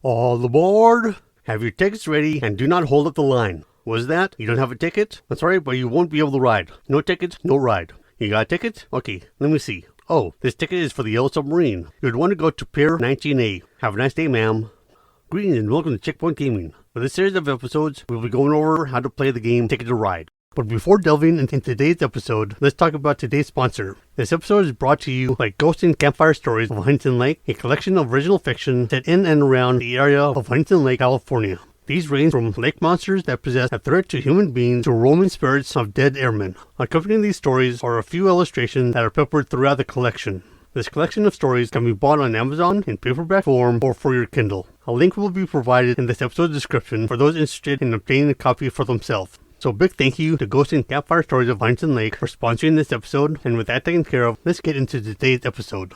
All aboard! Have your tickets ready and do not hold up the line. Was that? You don't have a ticket? That's alright, but you won't be able to ride. No ticket, no ride. You got a ticket? Okay, let me see. Oh, this ticket is for the Yellow Submarine. You would want to go to Pier 19A. Have a nice day, ma'am. Greetings and welcome to Checkpoint Gaming. For this series of episodes, we'll be going over how to play the game Ticket to Ride. But before delving into today's episode, let's talk about today's sponsor. This episode is brought to you by Ghost and Campfire Stories of Huntington Lake, a collection of original fiction set in and around the area of Huntington Lake, California. These range from lake monsters that possess a threat to human beings to roaming spirits of dead airmen. Accompanying these stories are a few illustrations that are peppered throughout the collection. This collection of stories can be bought on Amazon in paperback form or for your Kindle. A link will be provided in this episode's description for those interested in obtaining a copy for themselves. So big thank you to Ghost and Campfire Stories of Huntington Lake for sponsoring this episode, and with that taken care of, let's get into today's episode.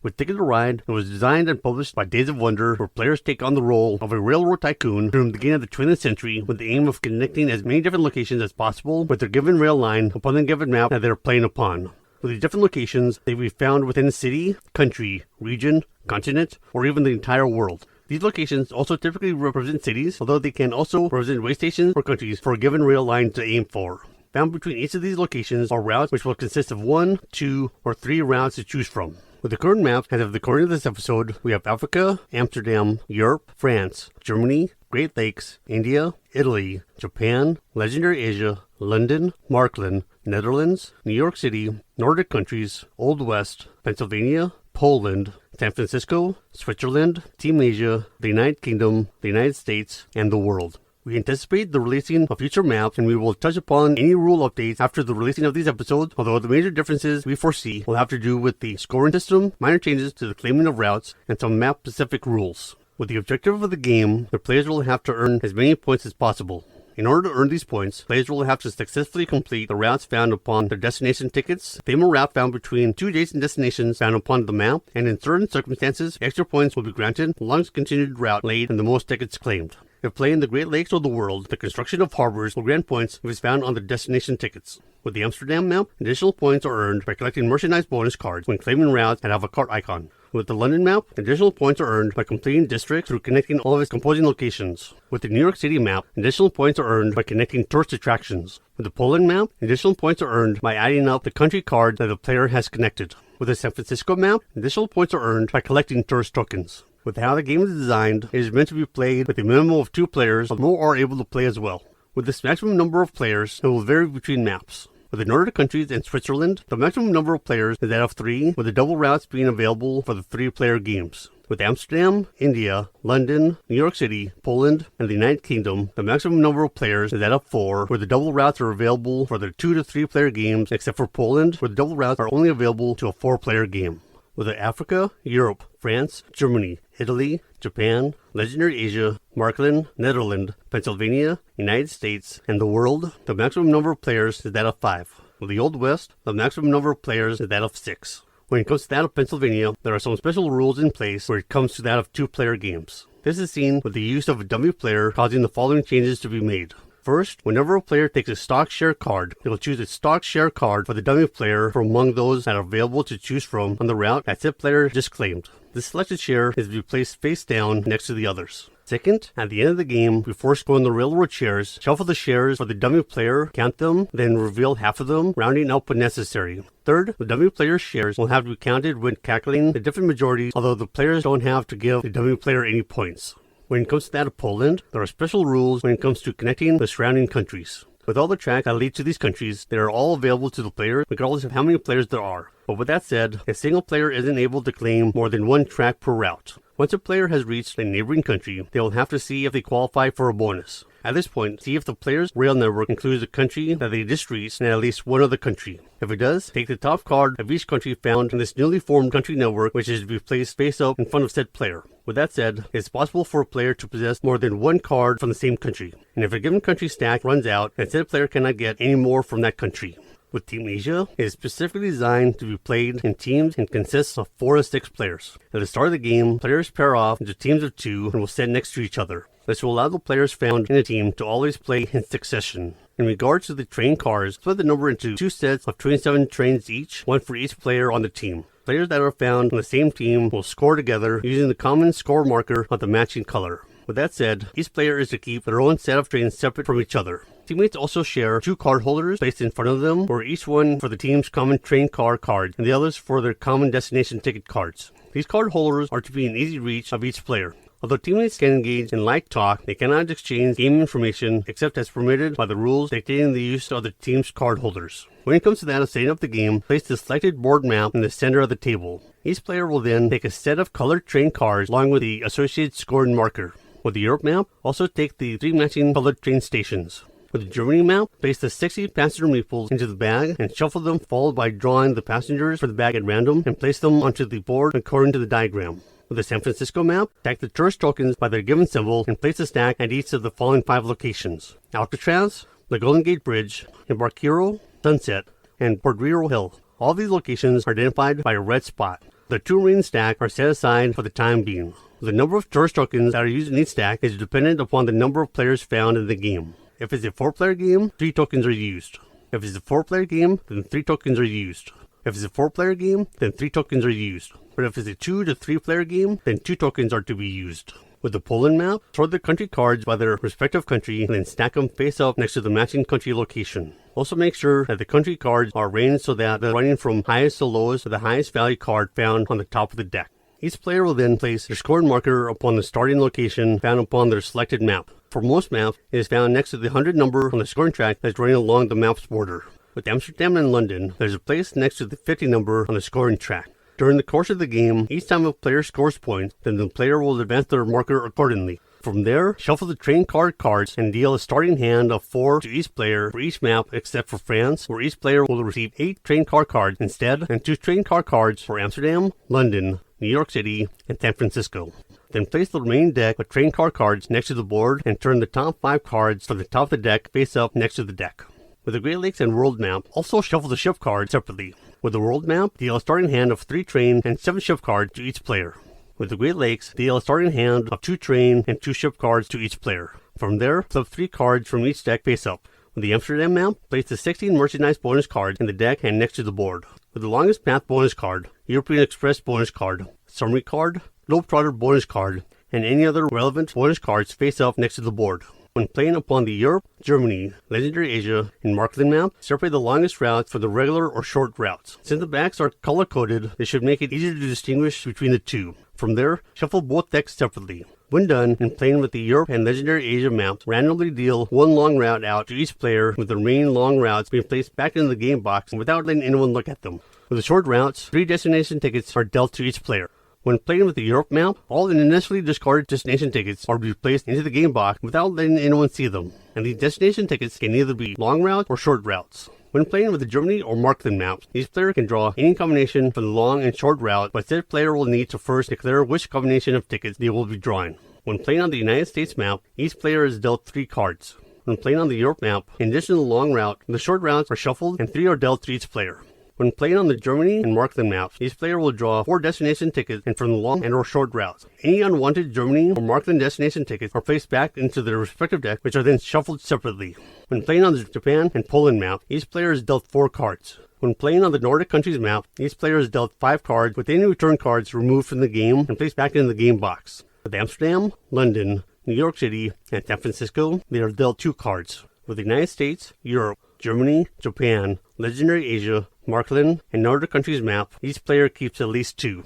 With Ticket to Ride, it was designed and published by Days of Wonder, where players take on the role of a railroad tycoon during the beginning of the 20th century with the aim of connecting as many different locations as possible with their given rail line upon the given map that they're playing upon. With these different locations, they can be found within a city, country, region, continent, or even the entire world. These locations also typically represent cities, although they can also represent way stations or countries for a given rail line to aim for. Found between each of these locations are routes which will consist of 1, 2, or 3 routes to choose from. With the current map, as of the recording of this episode, we have Africa, Amsterdam, Europe, France, Germany, Great Lakes, India, Italy, Japan, Legendary Asia, London, Markland, Netherlands, New York City, Nordic countries, Old West, Pennsylvania, Poland, San Francisco, Switzerland, Team Asia, the United Kingdom, the United States, and the world. We anticipate the releasing of future maps, and we will touch upon any rule updates after the releasing of these episodes, although the major differences we foresee will have to do with the scoring system, minor changes to the claiming of routes, and some map-specific rules. With the objective of the game, the players will have to earn as many points as possible. In order to earn these points, players will have to successfully complete the routes found upon their destination tickets, claim a route found between 2 adjacent destinations found upon the map, and in certain circumstances, extra points will be granted the longest continued route laid and the most tickets claimed. If playing in the Great Lakes or the world, the construction of harbors will grant points if it's found on the destination tickets. With the Amsterdam map, additional points are earned by collecting merchandise bonus cards when claiming routes that have a cart icon. With the London map, additional points are earned by completing districts through connecting all of its composing locations. With the New York City map, additional points are earned by connecting tourist attractions. With the Poland map, additional points are earned by adding up the country card that the player has connected. With the San Francisco map, additional points are earned by collecting tourist tokens. With how the game is designed, it is meant to be played with a minimum of 2 players, but more are able to play as well. With this maximum number of players, it will vary between maps. With the Nordic countries and Switzerland, the maximum number of players is that of 3, with the double routes being available for the 3-player games. With Amsterdam, India, London, New York City, Poland, and the United Kingdom, the maximum number of players is that of 4, where the double routes are available for the 2 to 3-player games, except for Poland, where the double routes are only available to a 4-player game. With Africa, Europe, France, Germany, Italy, Japan, Legendary Asia, Markland, Netherlands, Pennsylvania, United States, and the world, the maximum number of players is that of 5. With the Old West, the maximum number of players is that of 6. When it comes to that of Pennsylvania, there are some special rules in place where it comes to that of 2-player games. This is seen with the use of a dummy player causing the following changes to be made. First, whenever a player takes a stock share card, they will choose a stock share card for the dummy player from among those that are available to choose from on the route that said player just claimed. This selected share is to be placed face down next to the others. Second, at the end of the game, before scoring the railroad shares, shuffle the shares for the dummy player, count them, then reveal half of them, rounding up when necessary. Third, the dummy player's shares will have to be counted when calculating the different majorities, although the players don't have to give the dummy player any points. When it comes to that of Poland, there are special rules when it comes to connecting the surrounding countries. With all the tracks that lead to these countries, they are all available to the player regardless of how many players there are. But with that said, a single player isn't able to claim more than 1 track per route. Once a player has reached a neighboring country, they will have to see if they qualify for a bonus. At this point, see if the player's rail network includes a country that they just reached and at least one other country. If it does, take the top card of each country found in this newly formed country network, which is to be placed face up in front of said player. With that said, it's possible for a player to possess more than 1 card from the same country, and if a given country stack runs out, then said player cannot get any more from that country. With Team Asia, it is specifically designed to be played in teams and consists of 4 to 6 players. At the start of the game, players pair off into teams of 2 and will stand next to each other. This will allow the players found in a team to always play in succession. In regards to the train cars, split the number into 2 sets of 27 trains each, 1 for each player on the team. Players that are found on the same team will score together using the common score marker of the matching color. With that said, each player is to keep their own set of trains separate from each other. Teammates also share 2 card holders placed in front of them, where each one for the team's common train car cards and the others for their common destination ticket cards. These card holders are to be in easy reach of each player. Although teammates can engage in light talk, they cannot exchange game information except as permitted by the rules dictating the use of the team's card holders. When it comes to that of setting up the game, place the selected board map in the center of the table. Each player will then take a set of colored train cards along with the associated scored marker. With the Europe map, also take the 3 matching colored train stations. With the Germany map, place the 60 passenger meeples into the bag and shuffle them, followed by drawing the passengers for the bag at random and place them onto the board according to the diagram. With the San Francisco map, stack the tourist tokens by their given symbol and place a stack at each of the following 5 locations: Alcatraz, the Golden Gate Bridge, Embarcadero, Sunset, and Portrero Hill. All these locations are identified by a red spot. The 2 remaining stacks are set aside for the time being. The number of tourist tokens that are used in each stack is dependent upon the number of players found in the game. If it's a 4-player game, 3 tokens are used. If it's a 4-player game, then 3 tokens are used. If it's a 4-player game, then 3 tokens are used. But if it's a 2 to 3-player game, then 2 tokens are to be used. With the Poland map, sort the country cards by their respective country and then stack them face up next to the matching country location. Also make sure that the country cards are arranged so that they're running from highest to lowest to the highest value card found on the top of the deck. Each player will then place their scored marker upon the starting location found upon their selected map. For most maps, it is found next to the 100 number on the scoring track that's running along the map's border. With Amsterdam and London, there's a place next to the 50 number on the scoring track. During the course of the game, each time a player scores points, then the player will advance their marker accordingly. From there, shuffle the train card cards and deal a starting hand of 4 to each player for each map except for France, where each player will receive 8 train card cards instead, and 2 train card cards for Amsterdam, London, New York City, and San Francisco. Then place the remaining deck with train card cards next to the board and turn the top 5 cards from the top of the deck face up next to the deck. With the Great Lakes and World map, also shuffle the ship cards separately. With the World map, deal a starting hand of 3 train and 7 ship cards to each player. With the Great Lakes, deal a starting hand of 2 train and 2 ship cards to each player. From there, flip 3 cards from each deck face up. With the Amsterdam map, place the 16 merchandise bonus cards in the deck and next to the board. With the Longest Path bonus card, European Express bonus card, Summary card, Globetrotter bonus card, and any other relevant bonus cards face up next to the board. When playing upon the Europe, Germany, Legendary Asia, and Markland map, separate the longest routes from the regular or short routes. Since the backs are color-coded, this should make it easier to distinguish between the two. From there, shuffle both decks separately. When done, in playing with the Europe and Legendary Asia maps, randomly deal 1 long route out to each player, with the remaining long routes being placed back into the game box without letting anyone look at them. With the short routes, 3 destination tickets are dealt to each player. When playing with the Europe map, all the initially discarded destination tickets are to be placed into the game box without letting anyone see them, and these destination tickets can either be long routes or short routes. When playing with the Germany or Markland maps, each player can draw any combination for the long and short route, but said player will need to first declare which combination of tickets they will be drawing. When playing on the United States map, each player is dealt 3 cards. When playing on the Europe map, in addition to the long route, the short routes are shuffled and 3 are dealt to each player. When playing on the Germany and Markland maps, each player will draw 4 destination tickets and from the long and or short routes. Any unwanted Germany or Markland destination tickets are placed back into their respective deck, which are then shuffled separately. When playing on the Japan and Poland map, each player is dealt 4 cards. When playing on the Nordic countries map, each player is dealt 5 cards with any return cards removed from the game and placed back in the game box. With Amsterdam, London, New York City, and San Francisco, they are dealt 2 cards. With the United States, Europe, Germany, Japan, Legendary Asia, Markland, and Nordic countries map, each player keeps at least 2.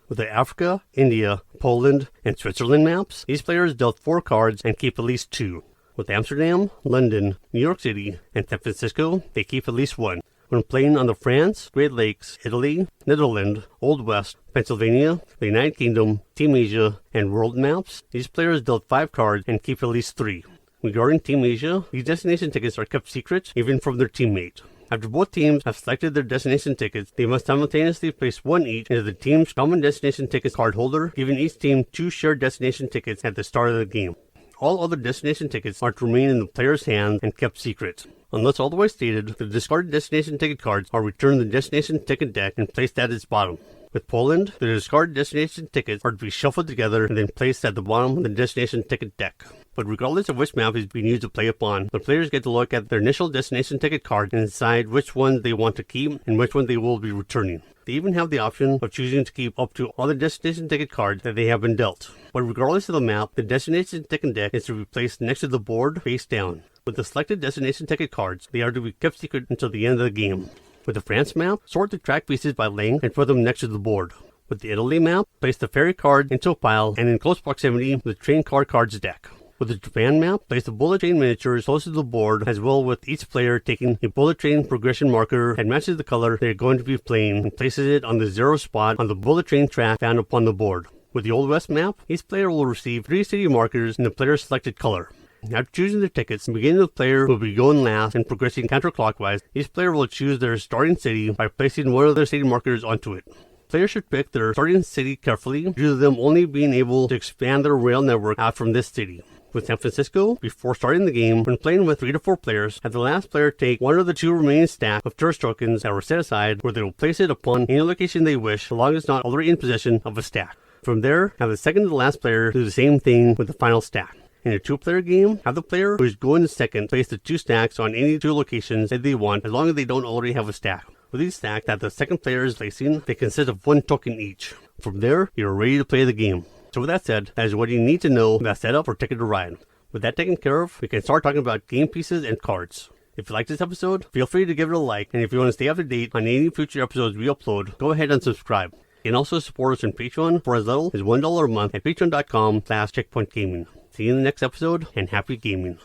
With the Africa, India, Poland, and Switzerland maps, each player is dealt 4 cards and keep at least 2. With Amsterdam, London, New York City, and San Francisco, they keep at least 1. When playing on the France, Great Lakes, Italy, Netherlands, Old West, Pennsylvania, the United Kingdom, Team Asia, and World maps, each player is dealt 5 cards and keep at least 3. Regarding Team Asia, these destination tickets are kept secret even from their teammate. After both teams have selected their destination tickets, they must simultaneously place 1 each into the team's common destination tickets card holder, giving each team 2 shared destination tickets at the start of the game. All other destination tickets are to remain in the player's hand and kept secret. Unless otherwise stated, the discarded destination ticket cards are returned to the destination ticket deck and placed at its bottom. With Poland, the discarded destination tickets are to be shuffled together and then placed at the bottom of the destination ticket deck. But regardless of which map is being used to play upon, the players get to look at their initial destination ticket card and decide which ones they want to keep and which ones they will be returning. They even have the option of choosing to keep up to all the destination ticket cards that they have been dealt. But regardless of the map, the destination ticket deck is to be placed next to the board face down. With the selected destination ticket cards, they are to be kept secret until the end of the game. With the France map, sort the track pieces by length and put them next to the board. With the Italy map, place the ferry card into a pile and in close proximity the train cards deck. With the Japan map, place the bullet train miniatures close to the board, as well with each player taking a bullet train progression marker that matches the color they are going to be playing and places it on the 0 spot on the bullet train track found upon the board. With the Old West map, each player will receive 3 city markers in the player's selected color. After choosing their tickets, beginning with the player who will be going last and progressing counterclockwise, each player will choose their starting city by placing one of their city markers onto it. Players should pick their starting city carefully due to them only being able to expand their rail network out from this city. With San Francisco, before starting the game, when playing with 3 to 4 players, have the last player take one of the 2 remaining stacks of tourist tokens that were set aside, where they will place it upon any location they wish, so long as not already in possession of a stack. From there, have the second to the last player do the same thing with the final stack. In a 2-player game, have the player who is going second place the 2 stacks on any 2 locations that they want, as long as they don't already have a stack. With these stacks that the second player is placing, they consist of 1 token each. From there, you are ready to play the game. So with that said, that is what you need to know about setup for Ticket to Ride. With that taken care of, we can start talking about game pieces and cards. If you like this episode, feel free to give it a like, and if you want to stay up to date on any future episodes we upload, go ahead and subscribe. You can also support us on Patreon for as little as $1 a month at patreon.com/checkpointgaming. See you in the next episode, and happy gaming.